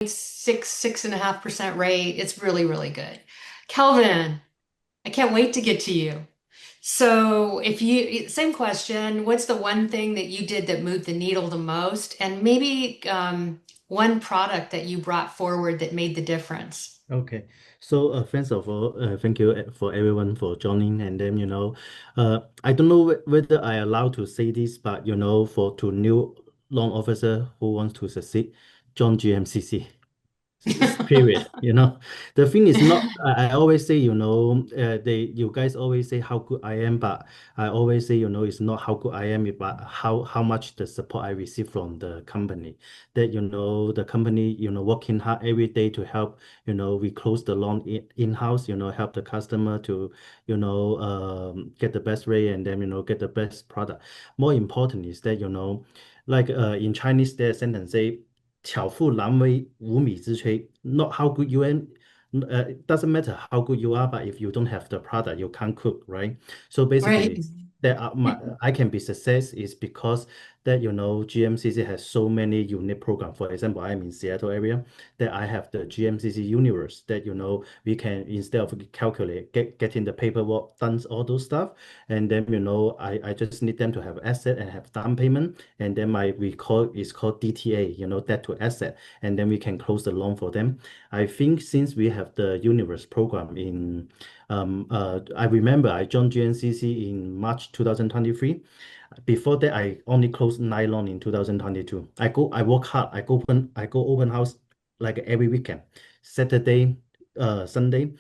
6.5% rate. It's really, really good. Kelvin, I can't wait to get to you. So if you, same question, what's the one thing that you did that moved the needle the most? And maybe one product that you brought forward that made the difference. Okay. So, first of all, thank you for everyone for joining. And then, I don't know whether I allowed to say this, but for to new loan officer who wants to succeed, join GMCC. Period. The thing is not. I always say, you guys always say how good I am, but I always say, it's not how good I am, but how much the support I receive from the company. That the company, working hard every day to help. We close the loan in-house. Help the customer to, get the best rate and then get the best product. More important is that like in Chinese, there's a sentence say. 巧妇难为无米之炊. Not how good you am, it doesn't matter how good you are, but if you don't have the product, you can't cook, right? So Right. basically, I can be success is because that GMCC has so many unique programs. For example, I'm in Seattle area that I have the GMCC Universe that we can instead of calculate getting the paperwork done all those stuff, and then I just need them to have asset and have down payment, and then we call it's called DTA, debt to asset, and then we can close the loan for them. I think since we have the Universe program I remember I joined GNCC in March 2023. Before that, I only closed nylon in 2022. I work hard. I go open house like every weekend, Saturday, Sunday.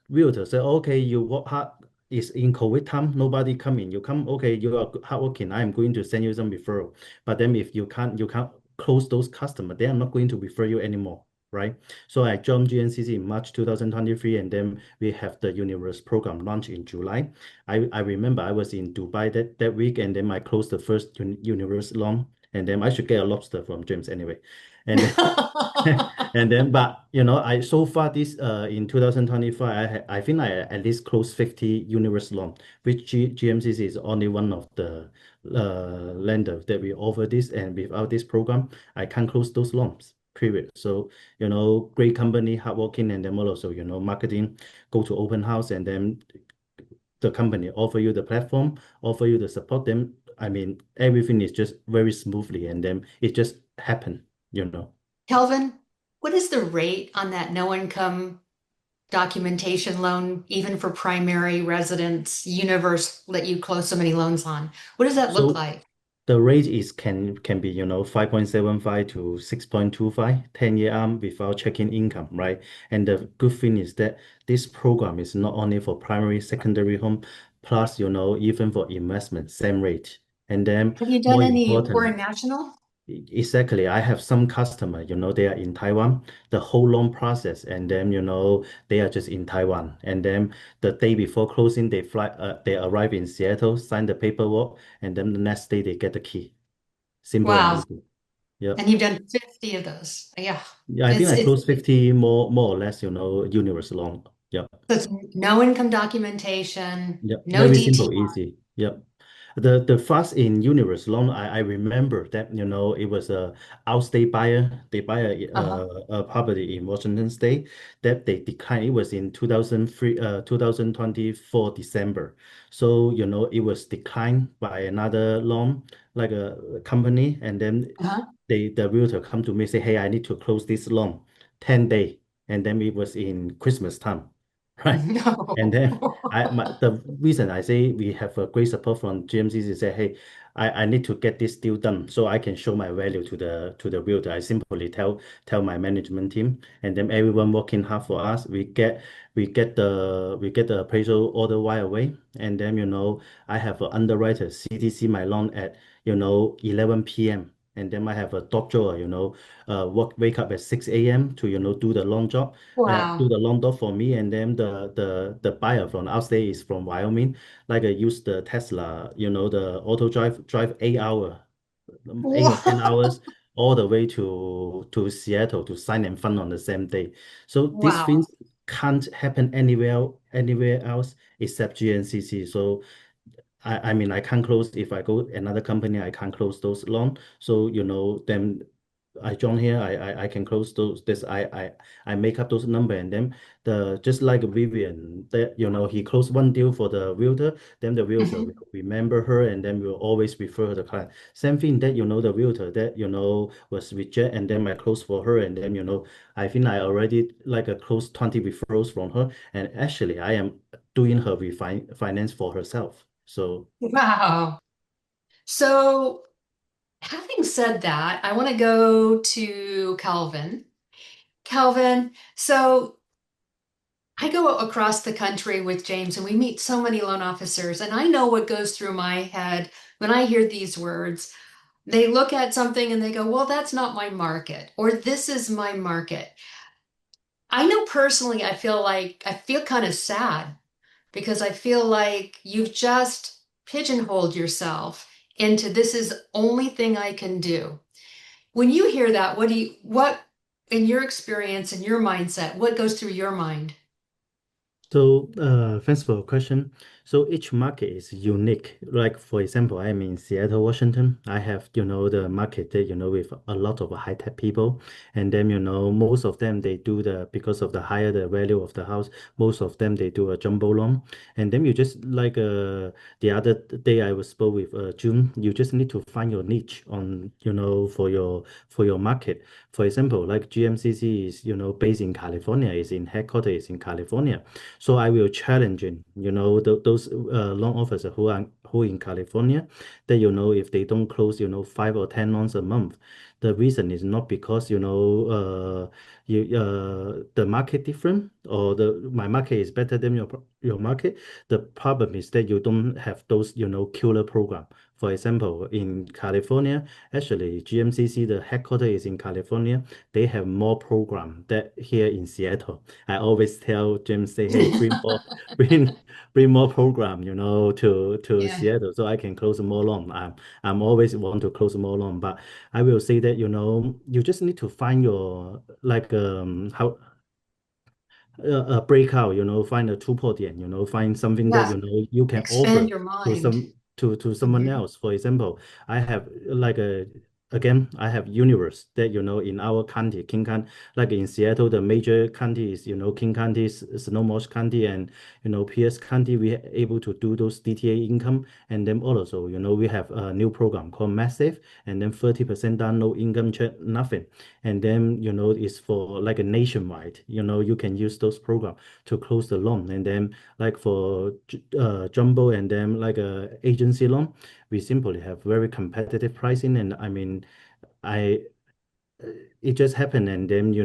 Realtor say, okay, you work hard. It's in COVID time, nobody come in. You come, okay, you are hardworking. I am going to send you some referral. But then if you can't close those customers, they are not going to refer you anymore, right? So I joined GNCC in March 2023, and then we have the Universe program launch in July. I remember I was in Dubai that week, and then I closed the first Universe loan, and then I should get a lobster from James anyway. And then and then, but I so far this in 2025, I think I at least closed 50 universe loan, which GMCC is only one of the lender that we offer this, and without this program, I can't close those loans. Period. So great company, hardworking, and then also marketing, go to open house, and then the company offer you the platform, offer you the support. Them, I mean, everything is just very smoothly, and then it just happen. Kelvin, what is the rate on that no income documentation loan, even for primary residence, universe let you close so many loans on? What does that look So like? the rate is can be 5.75 to 6.25 10-year arm without checking income, right? And the good thing is that this program is not only for primary, secondary home, plus even for investment, same rate. And then Have you done more any important, foreign national? exactly. I have some customer, they are in Taiwan, the whole loan process, and then, they are just in Taiwan. And then the day before closing, they arrive in Seattle, sign the paperwork, and then the next day they get the key. Simple and Wow. easy. Yeah. And you've done 50 of those. Yeah. Yeah, I think It's I it's closed 50 more or less, universe loan. Yeah. it's no income documentation, Yeah, no very simple, DTI. easy. Yeah. The fast in universe loan, I remember that, it was a outstate buyer. They buy Uh-huh. a property in Washington State that they declined. It was in 2024 December. So, it was declined by another loan, like a company, and then Uh-huh. the realtor come to me say, hey, I need to close this loan 10 day. And then it was in Christmas time, right? And No. then the reason I say we have a great support from GMCC is say, hey, I need to get this deal done so I can show my value to the realtor. I simply tell my management team, and then everyone working hard for us. We get the appraisal order right away, and then I have an underwriter CTC my loan at 11 p.m. And then I have a doctor, wake up at 6 a.m. to do the loan job, do Wow. the loan dog for me, and then the buyer from outstate is from Wyoming, like I use the Tesla, the auto drive 8 hour, 8 or 10 hours all the way to Seattle to sign and fund on the same day. So these Wow. things can't happen anywhere else except GNCC. So I mean I can't close if I go another company, I can't close those loan. So then I join here, I can close those this I make up those number and then the just like Vivian that he closed one deal for the realtor, then the realtor will Mhm. remember her and then will always refer the client. Same thing that the realtor that was reject and then I close for her and then I think I already like a close 20 referrals from her and actually I am doing her finance for herself. So Wow. So, having said that, I want to go to Calvin. Calvin, so I go across the country with James and we meet so many loan officers, and I know what goes through my head when I hear these words. They look at something and they go, well, that's not my market, or this is my market. I know personally, I feel kind of sad because I feel like you've just pigeonholed yourself into this is the only thing I can do. When you hear that, what in your experience and your mindset, what goes through your mind? Thanks for your question. So each market is unique. Like for example, I'm in Seattle, Washington. I have, the market that, with a lot of high-tech people. And then, most of them they do because of the higher the value of the house, most of them they do a jumbo loan. And then you just like the other day I was spoke with June, you just need to find your niche on, for your market. For example, like GMCC is, based in California, is in headquarters in California. So I will challenge in, those loan officers who in California that if they don't close 5 or 10 loans a month, the reason is not because the market different or the my market is better than your market. The problem is that you don't have those killer program. For example, in California, actually GMCC the headquarters is in California. They have more program that here in Seattle. I always tell James, say, hey, bring more, bring, bring more program, to Yeah. Seattle so I can close more loan. I'm always want to close more loan, but I will say that, you just need to find your like how a breakout, find a 突破点, find something that Yeah. you can Expand offer your to mind. some to someone Mhm. else. For example, I have like a again, I have universe that in our county, King County, like in Seattle, the major county is King County, Snohomish County, and Pierce County. We are able to do those DTA income, and then also we have a new program called Massive, and then 30% down, no income check, nothing. And then it's for like a nationwide, you can use those program to close the loan. And then like for jumbo and then like a agency loan, we simply have very competitive pricing. And I mean, I it just happened. And then you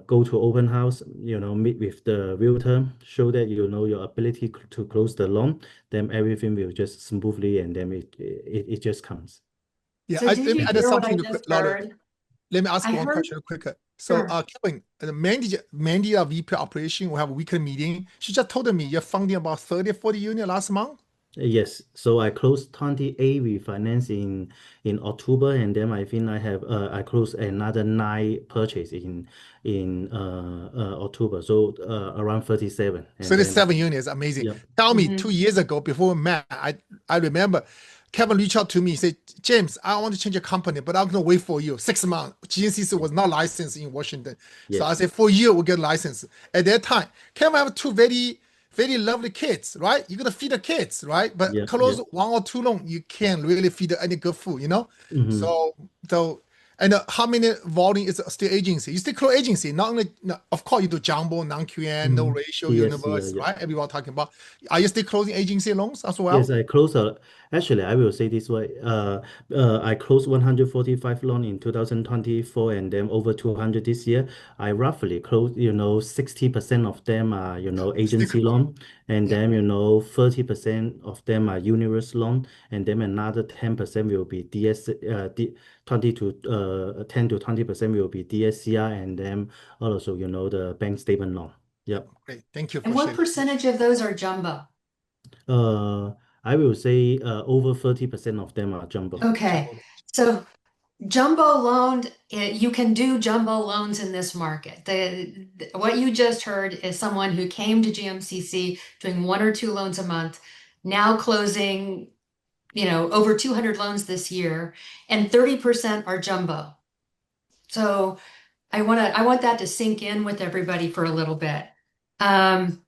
go to open house, meet with the realtor, show that your ability to close the loan, then everything will just smoothly and then it just comes. Yeah, So did let me you add hear what I something to quick, just Laura. heard? Let me ask I one heard, question real quick. So, sure. Kevin, Mandy, our VP operation, we have a weekly meeting. She just told me you're funding about 30, 40 units last month. Yes, so I closed 28 refinance in October, and then I think I closed another nine purchase in October, so around 37, and then 37 units, amazing. yeah. Tell me, Hmm. 2 years ago, before we met, I remember Kevin reached out to me, said, James, I want to change a company, but I'm going to wait for you 6 months. GNCC was not licensed in Washington. So I Yes. said, for a year, we'll get licensed. At that time, Kevin have two very, very lovely kids, right? You're going to feed the kids, right? But Yeah, yeah. close one or two long, you can't really feed any good food. Hmm. So, so and how many volume is still agency? You still close agency, not only, no, of course, you do jumbo, non-QN, no Hmm. ratio, Yes, yeah, universe, yeah. right? Everyone talking about. Are you still closing agency loans as Yes, well? I closed actually I will say this way. I closed 145 loan in 2024 and then over 200 this year. I roughly closed, 60% of them are, Still agency close. loan, and Yeah, then, 30% of them are universe loan, and then another 10% will be DS, 20 to 10 to 20% will be DSCR, and then also, the bank statement loan. Yep. great. Thank you And for what sharing. percentage of those are jumbo? Uh, I will say over 30% of them are jumbo. Okay. So jumbo loan, you can do jumbo loans in this market. What you just heard is someone who came to GMCC doing one or two loans a month, now closing over 200 loans this year, and 30% are jumbo. So I want that to sink in with everybody for a little bit. Um,